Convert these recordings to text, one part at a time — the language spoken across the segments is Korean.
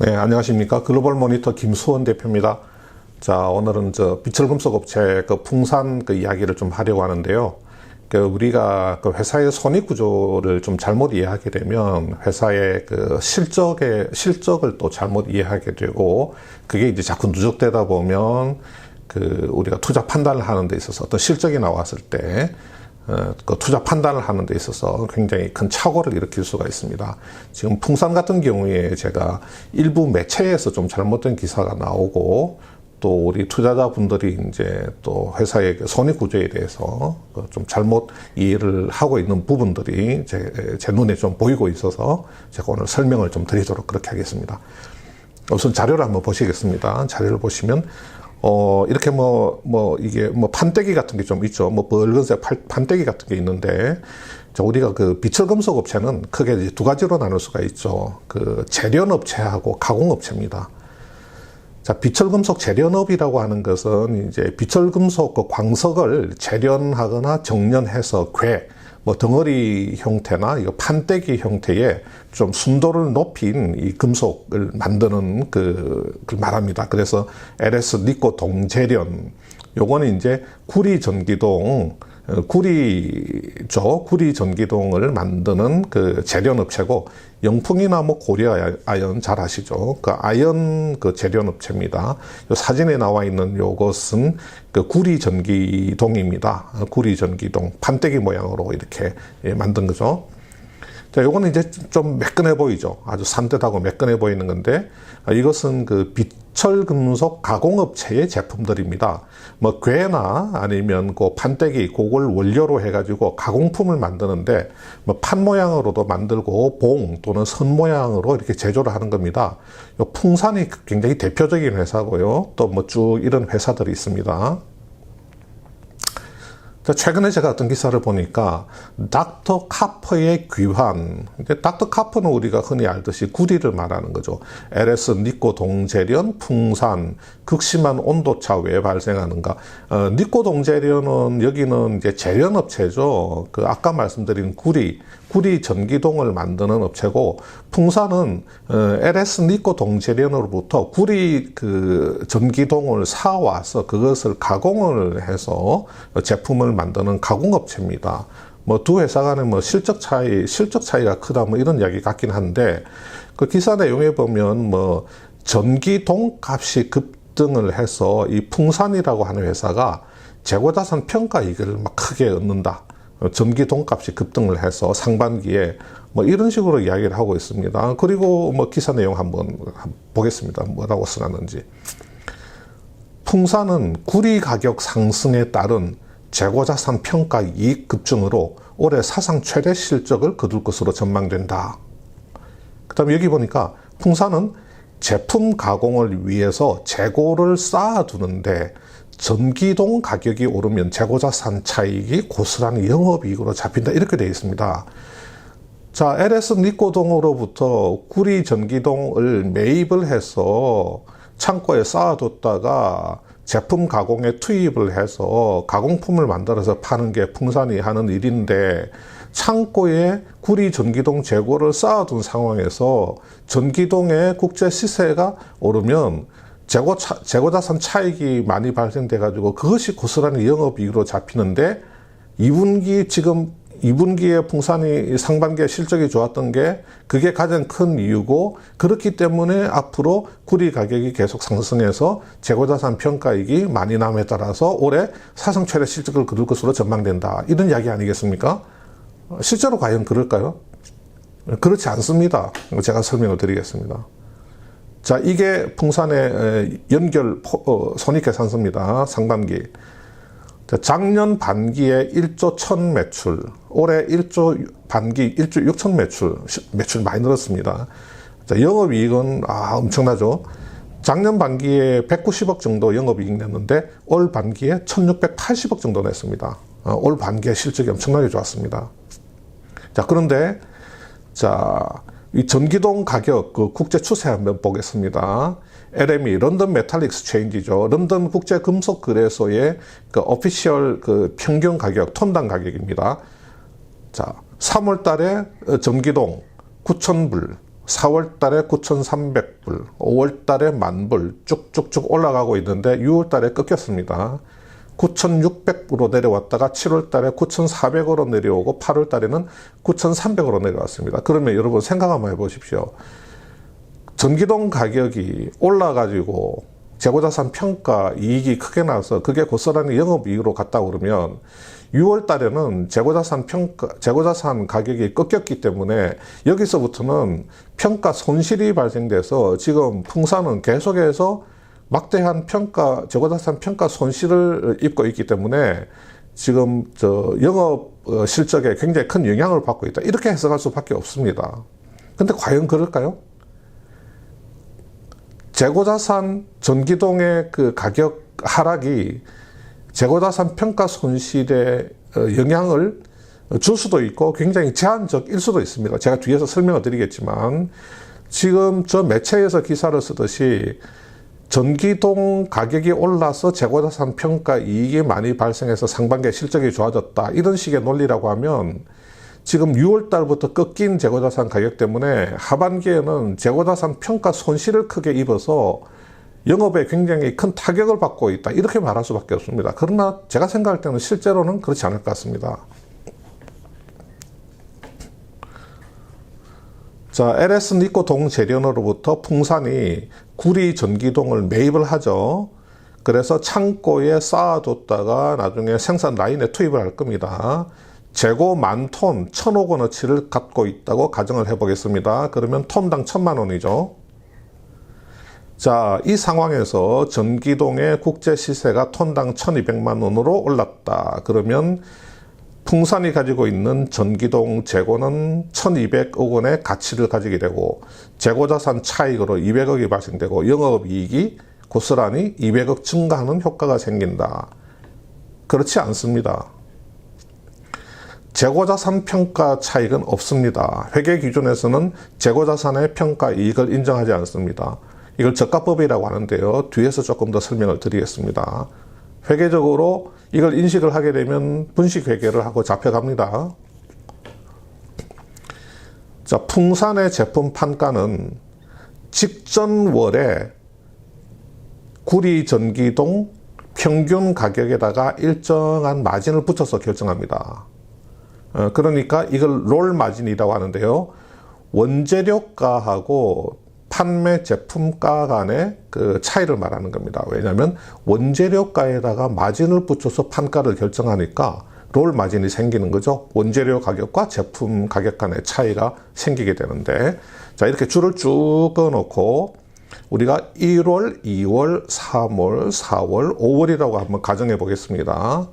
네, 안녕하십니까. 글로벌 모니터 김수원 대표입니다. 자, 오늘은 비철금속 업체 풍산 이야기를 좀 하려고 하는데요. 우리가 회사의 손익 구조를 좀 잘못 이해하게 되면 회사의 실적을 또 잘못 이해하게 되고, 그게 이제 자꾸 누적되다 보면 우리가 투자 판단을 하는 데 있어서 어떤 실적이 나왔을 때 투자 판단을 하는 데 있어서 굉장히 큰 착오를 일으킬 수가 있습니다. 지금 풍산 같은 경우에 제가 일부 매체에서 좀 잘못된 기사가 나오고, 또 우리 투자자분들이 이제 또 회사의 손익 구조에 대해서 좀 잘못 이해를 하고 있는 부분들이 제 눈에 좀 보이고 있어서 제가 오늘 설명을 좀 드리도록 그렇게 하겠습니다. 우선 자료를 한번 보시겠습니다. 자료를 보시면 이렇게 이게 판때기 같은 게 좀 있죠. 붉은색 판때기 같은 게 있는데, 우리가 비철금속 업체는 크게 이제 두 가지로 나눌 수가 있죠. 재련업체하고 가공업체입니다. 자, 비철금속 재련업이라고 하는 것은 이제 비철금속 광석을 재련하거나 정련해서 덩어리 형태나 이거 판때기 형태의 좀 순도를 높인 이 금속을 만드는 그걸 말합니다. 그래서 LS 니코 동재련, 요거는 이제 구리 전기동을 만드는 재련업체고, 영풍이나 고려 아연 잘 아시죠? 아연 재련업체입니다. 요 사진에 나와 있는 요것은 구리 전기동입니다. 구리 전기동 판때기 모양으로 이렇게 만든 거죠. 자, 요거는 이제 좀 매끈해 보이죠. 아주 산뜻하고 매끈해 보이는 건데, 이것은 비철금속 가공업체의 제품들입니다. 괴나 아니면 판때기, 그걸 원료로 해가지고 가공품을 만드는데, 판 모양으로도 만들고, 봉 또는 선 모양으로 이렇게 제조를 하는 겁니다. 요 풍산이 굉장히 대표적인 회사고요. 또 쭉 이런 회사들이 있습니다. 최근에 제가 어떤 기사를 보니까 닥터 카퍼의 귀환, 닥터 카퍼는 우리가 흔히 알듯이 구리를 말하는 거죠. LS 니코 동재련 풍산, 극심한 온도차 왜 발생하는가. 니코 동재련은 여기는 이제 재련업체죠. 아까 말씀드린 구리 전기동을 만드는 업체고, 풍산은 LS 니코 동재련으로부터 구리 전기동을 사와서 그것을 가공을 해서 제품을 만드는 가공업체입니다. 두 회사 간의 실적 차이가 크다 이런 이야기 같긴 한데, 기사 내용에 보면 전기동 값이 급등을 해서 이 풍산이라고 하는 회사가 재고자산 평가 이익을 크게 얻는다. 전기동 값이 급등을 해서 상반기에 이런 식으로 이야기를 하고 있습니다. 그리고 기사 내용 한번 보겠습니다. 뭐라고 써놨는지. 풍산은 구리 가격 상승에 따른 재고자산 평가 이익 급증으로 올해 사상 최대 실적을 거둘 것으로 전망된다. 그 다음에 여기 보니까 풍산은 제품 가공을 위해서 재고를 쌓아두는데, 전기동 가격이 오르면 재고자산 차익이 고스란히 영업이익으로 잡힌다, 이렇게 되어 있습니다. 자, LS 니코동으로부터 구리 전기동을 매입을 해서 창고에 쌓아뒀다가 제품 가공에 투입을 해서 가공품을 만들어서 파는 게 풍산이 하는 일인데, 창고에 구리 전기동 재고를 쌓아둔 상황에서 전기동의 국제 시세가 오르면 재고자산 차익이 많이 발생돼가지고 그것이 고스란히 영업이익으로 잡히는데, 2분기에 풍산이 상반기에 실적이 좋았던 게 그게 가장 큰 이유고, 그렇기 때문에 앞으로 구리 가격이 계속 상승해서 재고자산 평가이익이 많이 남에 따라서 올해 사상 최대 실적을 거둘 것으로 전망된다, 이런 이야기 아니겠습니까? 실제로 과연 그럴까요? 그렇지 않습니다. 제가 설명을 드리겠습니다. 자, 이게 풍산의 손익계산서입니다. 상반기. 작년 반기에 1조 1000 매출, 올해 반기 1조 6천 매출 많이 늘었습니다. 자, 영업이익은 엄청나죠. 작년 반기에 190억 정도 영업이익 냈는데 올 반기에 1680억 정도 냈습니다. 올 반기에 실적이 엄청나게 좋았습니다. 자, 그런데 이 전기동 가격 국제 추세 한번 보겠습니다. LME 런던 메탈 익스체인지죠. 런던 국제 금속 거래소의 오피셜 평균 가격, 톤당 가격입니다. 자, 3월 달에 전기동 9,000불, 4월 달에 9,300불, 5월 달에 10,000불 쭉쭉쭉 올라가고 있는데 6월 달에 꺾였습니다. 9,600으로 내려왔다가 7월 달에 9,400으로 내려오고 8월 달에는 9,300으로 내려왔습니다. 그러면 여러분 생각 한번 해보십시오. 전기동 가격이 올라가지고 재고자산 평가 이익이 크게 나서 그게 고스란히 영업이익으로 갔다 그러면 6월 달에는 재고자산 가격이 꺾였기 때문에 여기서부터는 평가 손실이 발생돼서 지금 풍산은 계속해서 막대한 재고자산 평가 손실을 입고 있기 때문에 지금 영업 실적에 굉장히 큰 영향을 받고 있다. 이렇게 해석할 수밖에 없습니다. 근데 과연 그럴까요? 재고자산 전기동의 그 가격 하락이 재고자산 평가 손실에 영향을 줄 수도 있고 굉장히 제한적일 수도 있습니다. 제가 뒤에서 설명을 드리겠지만 지금 저 매체에서 기사를 쓰듯이 전기동 가격이 올라서 재고자산 평가 이익이 많이 발생해서 상반기에 실적이 좋아졌다. 이런 식의 논리라고 하면 지금 6월 달부터 꺾인 재고자산 가격 때문에 하반기에는 재고자산 평가 손실을 크게 입어서 영업에 굉장히 큰 타격을 받고 있다. 이렇게 말할 수밖에 없습니다. 그러나 제가 생각할 때는 실제로는 그렇지 않을 것 같습니다. 자, LS 니코 동재련으로부터 풍산이 구리 전기동을 매입을 하죠. 그래서 창고에 쌓아뒀다가 나중에 생산 라인에 투입을 할 겁니다. 재고 10,000톤 1,000억 원어치를 갖고 있다고 가정을 해보겠습니다. 그러면 톤당 1,000만 원이죠. 자, 이 상황에서 전기동의 국제 시세가 톤당 1,200만 원으로 올랐다. 그러면 풍산이 가지고 있는 전기동 재고는 1,200억 원의 가치를 가지게 되고 재고자산 차익으로 200억이 발생되고 영업이익이 고스란히 200억 증가하는 효과가 생긴다. 그렇지 않습니다. 재고자산 평가 차익은 없습니다. 회계 기준에서는 재고자산의 평가 이익을 인정하지 않습니다. 이걸 저가법이라고 하는데요. 뒤에서 조금 더 설명을 드리겠습니다. 회계적으로 이걸 인식을 하게 되면 분식회계를 하고 잡혀갑니다. 자, 풍산의 제품 판가는 직전월에 구리 전기동 평균 가격에다가 일정한 마진을 붙여서 결정합니다. 그러니까 이걸 롤 마진이라고 하는데요. 원재료가하고 판매 제품가 간의 그 차이를 말하는 겁니다. 왜냐하면 원재료가에다가 마진을 붙여서 판가를 결정하니까 롤 마진이 생기는 거죠. 원재료 가격과 제품 가격 간의 차이가 생기게 되는데, 자, 이렇게 줄을 쭉 그어놓고 우리가 1월, 2월, 3월, 4월, 5월이라고 한번 가정해 보겠습니다.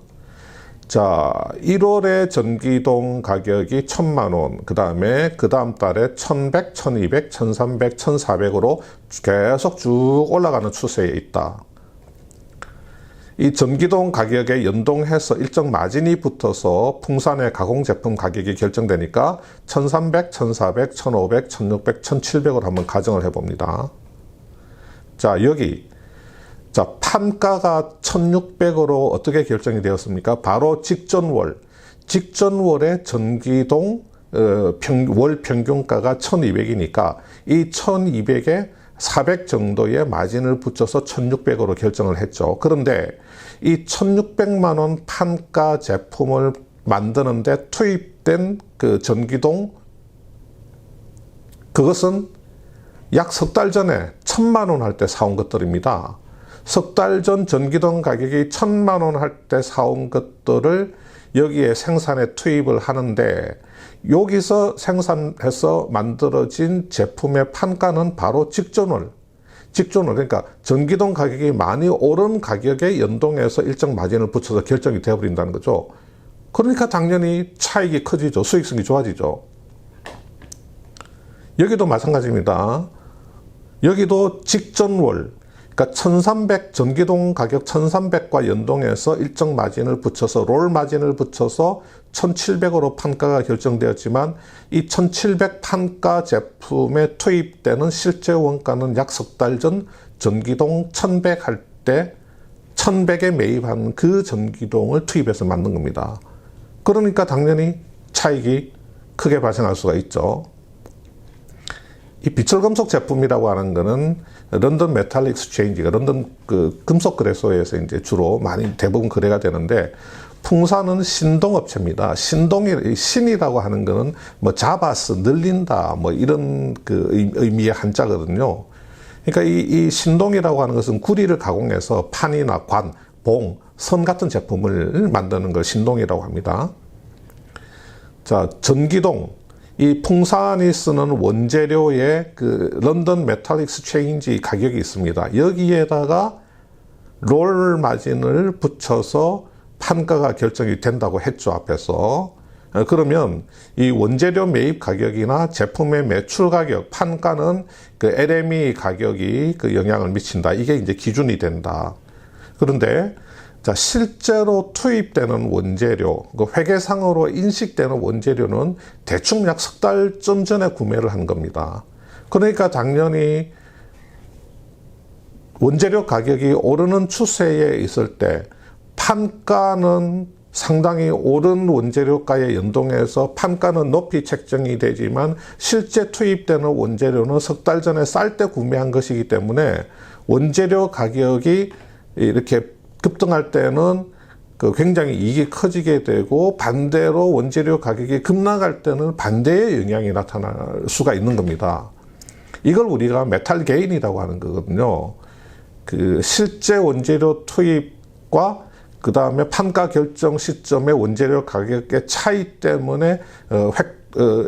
자, 1월에 전기동 가격이 1,000만 원, 그 다음 달에 1,100, 1,200, 1,300, 1,400으로 계속 쭉 올라가는 추세에 있다. 이 전기동 가격에 연동해서 일정 마진이 붙어서 풍산의 가공제품 가격이 결정되니까 1,300, 1,400, 1,500, 1,600, 1,700으로 한번 가정을 해봅니다. 자, 여기 자, 판가가 1,600으로 어떻게 결정이 되었습니까? 바로 직전월에 전기동 월 평균가가 1,200이니까 이 1,200에 400 정도의 마진을 붙여서 1,600으로 결정을 했죠. 그런데 이 1,600만 원 판가 제품을 만드는데 투입된 그 전기동, 그것은 약 석 달 전에 1,000만 원 할 때 사온 것들입니다. 석 달 전 전기동 가격이 1,000만 원 할 때 사온 것들을 여기에 생산에 투입을 하는데, 여기서 생산해서 만들어진 제품의 판가는 바로 직전월, 그러니까 전기동 가격이 많이 오른 가격에 연동해서 일정 마진을 붙여서 결정이 되어버린다는 거죠. 그러니까 당연히 차익이 커지죠. 수익성이 좋아지죠. 여기도 마찬가지입니다. 여기도 직전월, 그러니까 1,300, 전기동 가격 1,300과 연동해서 일정 마진을 붙여서, 롤 마진을 붙여서 1,700으로 판가가 결정되었지만, 이 1,700 판가 제품에 투입되는 실제 원가는 약 석 달 전 전기동 1,100 할 때 1,100에 매입한 그 전기동을 투입해서 만든 겁니다. 그러니까 당연히 차익이 크게 발생할 수가 있죠. 이 비철금속 제품이라고 하는 거는 런던 메탈 익스체인지가 런던 그 금속 거래소에서 이제 주로 많이 대부분 거래가 되는데, 풍산은 신동업체입니다. 신이라고 하는 거는 뭐 잡아서 늘린다 뭐 이런 그 의미의 한자거든요. 그러니까 이 신동이라고 하는 것은 구리를 가공해서 판이나 관, 봉, 선 같은 제품을 만드는 걸 신동이라고 합니다. 자, 전기동. 이 풍산이 쓰는 원재료의 그 런던 메탈 익스체인지 가격이 있습니다. 여기에다가 롤 마진을 붙여서 판가가 결정이 된다고 했죠, 앞에서. 그러면 이 원재료 매입 가격이나 제품의 매출 가격, 판가는 그 LME 가격이 그 영향을 미친다. 이게 이제 기준이 된다. 그런데 자, 실제로 투입되는 원재료, 그 회계상으로 인식되는 원재료는 대충 약 석 달쯤 전에 구매를 한 겁니다. 그러니까 당연히 원재료 가격이 오르는 추세에 있을 때 판가는 상당히 오른 원재료가에 연동해서 판가는 높이 책정이 되지만 실제 투입되는 원재료는 석 달 전에 쌀 때 구매한 것이기 때문에 원재료 가격이 이렇게 급등할 때는 그 굉장히 이익이 커지게 되고, 반대로 원재료 가격이 급락할 때는 반대의 영향이 나타날 수가 있는 겁니다. 이걸 우리가 메탈 게인이라고 하는 거거든요. 그 실제 원재료 투입과 그 다음에 판가 결정 시점의 원재료 가격의 차이 때문에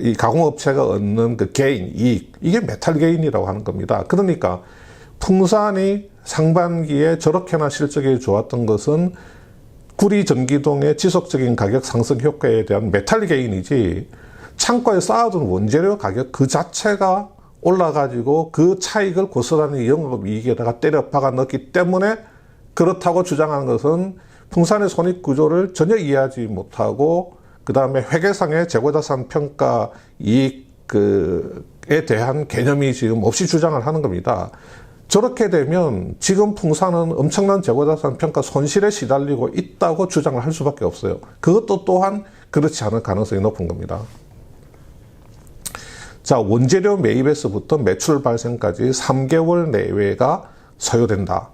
이 가공업체가 얻는 그 게인, 이익, 이게 메탈 게인이라고 하는 겁니다. 그러니까 풍산이 상반기에 저렇게나 실적이 좋았던 것은 구리 전기동의 지속적인 가격 상승 효과에 대한 메탈 게인이지, 창고에 쌓아둔 원재료 가격 그 자체가 올라가지고 그 차익을 고스란히 영업이익에다가 때려 박아 넣기 때문에 그렇다고 주장하는 것은 풍산의 손익 구조를 전혀 이해하지 못하고, 그 다음에 회계상의 재고자산 평가 이익에 대한 개념이 지금 없이 주장을 하는 겁니다. 저렇게 되면 지금 풍산은 엄청난 재고자산 평가 손실에 시달리고 있다고 주장을 할 수밖에 없어요. 그것도 또한 그렇지 않을 가능성이 높은 겁니다. 자, 원재료 매입에서부터 매출 발생까지 3개월 내외가 소요된다.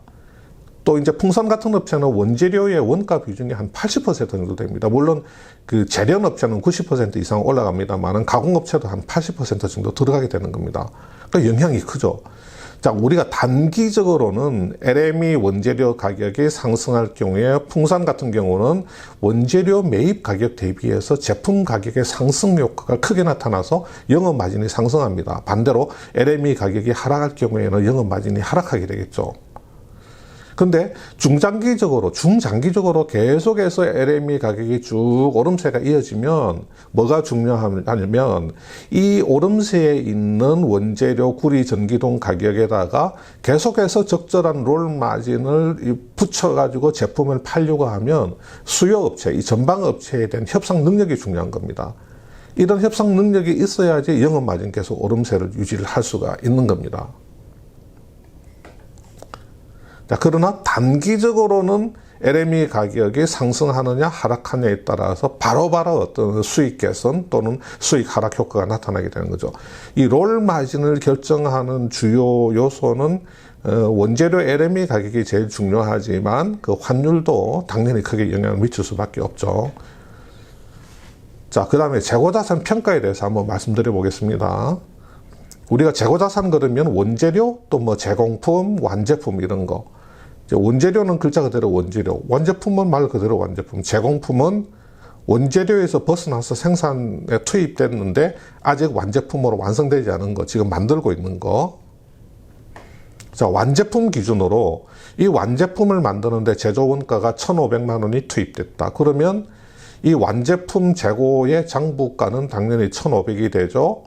또 이제 풍산 같은 업체는 원재료의 원가 비중이 한 80% 정도 됩니다. 물론 그 재련 업체는 90% 이상 올라갑니다만 가공업체도 한 80% 정도 들어가게 되는 겁니다. 그러니까 영향이 크죠. 자, 우리가 단기적으로는 LME 원재료 가격이 상승할 경우에 풍산 같은 경우는 원재료 매입 가격 대비해서 제품 가격의 상승 효과가 크게 나타나서 영업 마진이 상승합니다. 반대로 LME 가격이 하락할 경우에는 영업 마진이 하락하게 되겠죠. 근데 중장기적으로 계속해서 LME 가격이 쭉 오름세가 이어지면 뭐가 중요하냐면, 이 오름세에 있는 원재료 구리 전기동 가격에다가 계속해서 적절한 롤 마진을 붙여가지고 제품을 팔려고 하면 수요업체, 이 전방업체에 대한 협상 능력이 중요한 겁니다. 이런 협상 능력이 있어야지 영업 마진 계속 오름세를 유지를 할 수가 있는 겁니다. 자, 그러나 단기적으로는 LME 가격이 상승하느냐 하락하느냐에 따라서 바로바로 어떤 수익 개선 또는 수익 하락 효과가 나타나게 되는 거죠. 이 롤 마진을 결정하는 주요 요소는 원재료 LME 가격이 제일 중요하지만 그 환율도 당연히 크게 영향을 미칠 수밖에 없죠. 자, 그 다음에 재고자산 평가에 대해서 한번 말씀드려 보겠습니다. 우리가 재고자산 그러면 원재료 또 뭐 제공품, 완제품 이런 거. 원재료는 글자 그대로 원재료, 완제품은 말 그대로 완제품, 제공품은 원재료에서 벗어나서 생산에 투입됐는데 아직 완제품으로 완성되지 않은 거, 지금 만들고 있는 거. 자, 완제품 기준으로 이 완제품을 만드는데 제조 원가가 1,500만 원이 투입됐다. 그러면 이 완제품 재고의 장부가는 당연히 1,500이 되죠.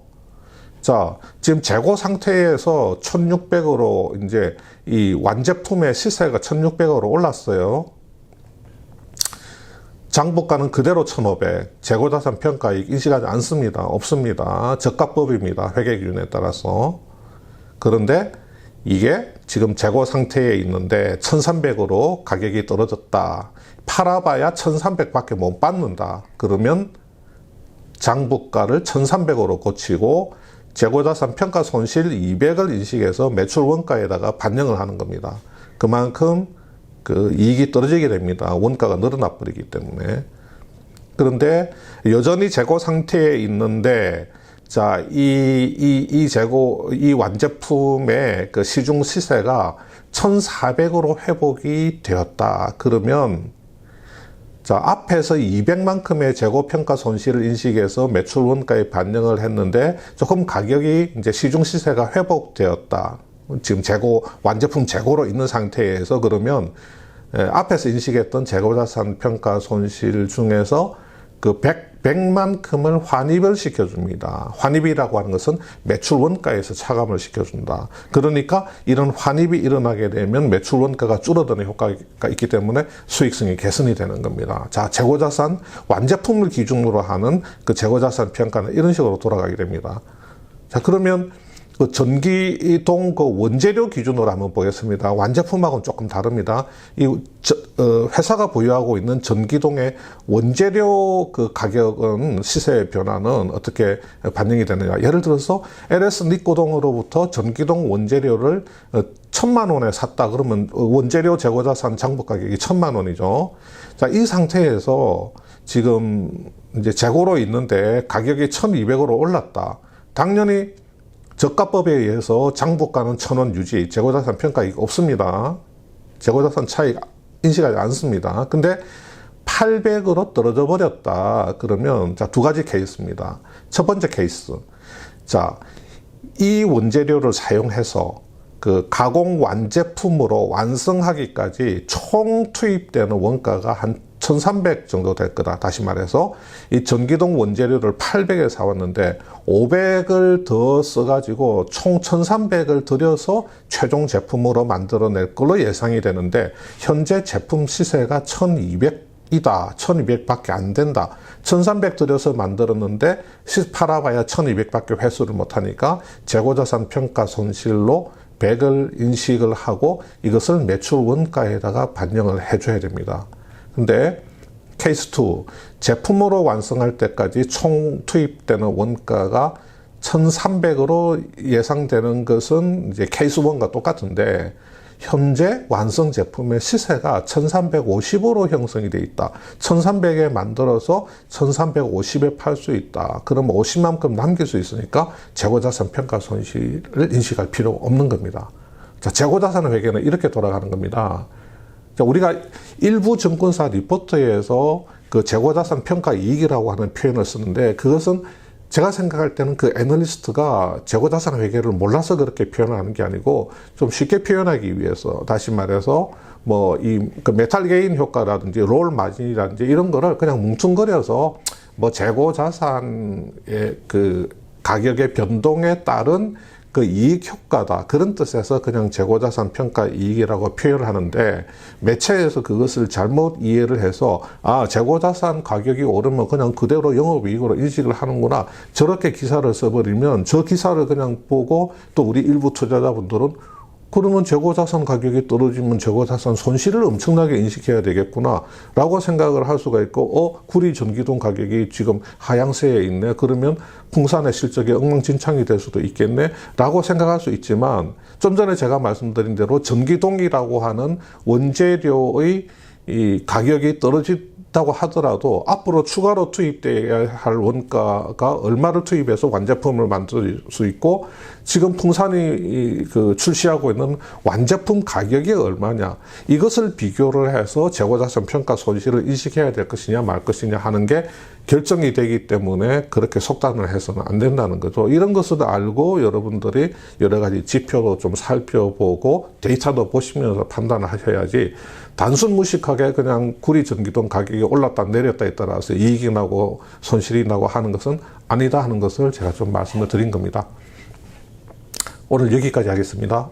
자, 지금 재고 상태에서 1,600으로 이제 이 완제품의 시세가 1,600으로 올랐어요. 장부가는 그대로 1,500. 재고자산 평가이익 인식하지 않습니다. 없습니다. 저가법입니다. 회계기준에 따라서. 그런데 이게 지금 재고 상태에 있는데 1,300으로 가격이 떨어졌다. 팔아봐야 1,300밖에 못 받는다. 그러면 장부가를 1,300으로 고치고 재고자산 평가 손실 200을 인식해서 매출 원가에다가 반영을 하는 겁니다. 그만큼 그 이익이 떨어지게 됩니다. 원가가 늘어나 버리기 때문에. 그런데 여전히 재고 상태에 있는데, 자, 이 완제품의 그 시중 시세가 1,400으로 회복이 되었다. 그러면, 자, 앞에서 200만큼의 재고 평가 손실을 인식해서 매출 원가에 반영을 했는데, 조금 가격이 이제 시중 시세가 회복되었다. 지금 완제품 재고로 있는 상태에서 그러면, 앞에서 인식했던 재고자산 평가 손실 중에서 그 100만큼을 환입을 시켜줍니다. 환입이라고 하는 것은 매출 원가에서 차감을 시켜준다. 그러니까 이런 환입이 일어나게 되면 매출 원가가 줄어드는 효과가 있기 때문에 수익성이 개선이 되는 겁니다. 자, 재고자산 완제품을 기준으로 하는 그 재고자산 평가는 이런 식으로 돌아가게 됩니다. 자, 그러면 그 전기동 그 원재료 기준으로 한번 보겠습니다. 완제품하고는 조금 다릅니다. 회사가 보유하고 있는 전기동의 원재료 그 가격은 시세 변화는 어떻게 반영이 되느냐. 예를 들어서 LS 니코동으로부터 전기동 원재료를 1,000만 원에 샀다. 그러면 원재료 재고자산 장부 가격이 1,000만 원이죠. 자, 이 상태에서 지금 이제 재고로 있는데 가격이 1,200으로 올랐다. 당연히 저가법에 의해서 장부가는 1,000원 유지, 재고자산 평가이익 없습니다. 재고자산 차익 인식하지 않습니다. 근데 800으로 떨어져 버렸다. 그러면 자, 두 가지 케이스입니다. 첫 번째 케이스. 자, 이 원재료를 사용해서 그 가공 완제품으로 완성하기까지 총 투입되는 원가가 한 1,300 정도 될 거다. 다시 말해서 이 전기동 원재료를 800에 사왔는데 500을 더 써가지고 총 1,300을 들여서 최종 제품으로 만들어낼 걸로 예상이 되는데 현재 제품 시세가 1,200이다. 1,200밖에 안 된다. 1,300 들여서 만들었는데 팔아봐야 1,200밖에 회수를 못하니까 재고자산 평가 손실로 100을 인식을 하고 이것을 매출 원가에다가 반영을 해줘야 됩니다. 근데 케이스 2, 제품으로 완성할 때까지 총 투입되는 원가가 1,300으로 예상되는 것은 이제 케이스 1과 똑같은데 현재 완성 제품의 시세가 1,350으로 형성이 돼 있다. 1,300에 만들어서 1,350에 팔 수 있다. 그럼 50만큼 남길 수 있으니까 재고자산 평가 손실을 인식할 필요가 없는 겁니다. 자, 재고자산 회계는 이렇게 돌아가는 겁니다. 자, 우리가 일부 증권사 리포트에서 그 재고자산 평가 이익이라고 하는 표현을 쓰는데 그것은 제가 생각할 때는 그 애널리스트가 재고자산 회계를 몰라서 그렇게 표현하는 게 아니고 좀 쉽게 표현하기 위해서 다시 말해서 뭐 그 메탈 게인 효과라든지 롤 마진이라든지 이런 거를 그냥 뭉뚱거려서 뭐 재고자산의 그 가격의 변동에 따른 그 이익 효과다. 그런 뜻에서 그냥 재고자산 평가 이익이라고 표현을 하는데 매체에서 그것을 잘못 이해를 해서 재고자산 가격이 오르면 그냥 그대로 영업이익으로 인식을 하는구나. 저렇게 기사를 써버리면 저 기사를 그냥 보고 또 우리 일부 투자자분들은 그러면 재고자산 가격이 떨어지면 재고자산 손실을 엄청나게 인식해야 되겠구나 라고 생각을 할 수가 있고 구리 전기동 가격이 지금 하향세에 있네. 그러면 풍산의 실적이 엉망진창이 될 수도 있겠네 라고 생각할 수 있지만 좀 전에 제가 말씀드린 대로 전기동이라고 하는 원재료의 이 가격이 떨어진다고 하더라도 앞으로 추가로 투입돼야 할 원가가 얼마를 투입해서 완제품을 만들 수 있고 지금 풍산이 그 출시하고 있는 완제품 가격이 얼마냐 이것을 비교를 해서 재고자산 평가 손실을 인식해야 될 것이냐 말 것이냐 하는 게 결정이 되기 때문에 그렇게 속단을 해서는 안 된다는 거죠. 이런 것을 알고 여러분들이 여러 가지 지표도 좀 살펴보고 데이터도 보시면서 판단을 하셔야지 단순 무식하게 그냥 구리 전기동 가격이 올랐다 내렸다에 따라서 이익이 나고 손실이 나고 하는 것은 아니다 하는 것을 제가 좀 말씀을 드린 겁니다. 오늘 여기까지 하겠습니다.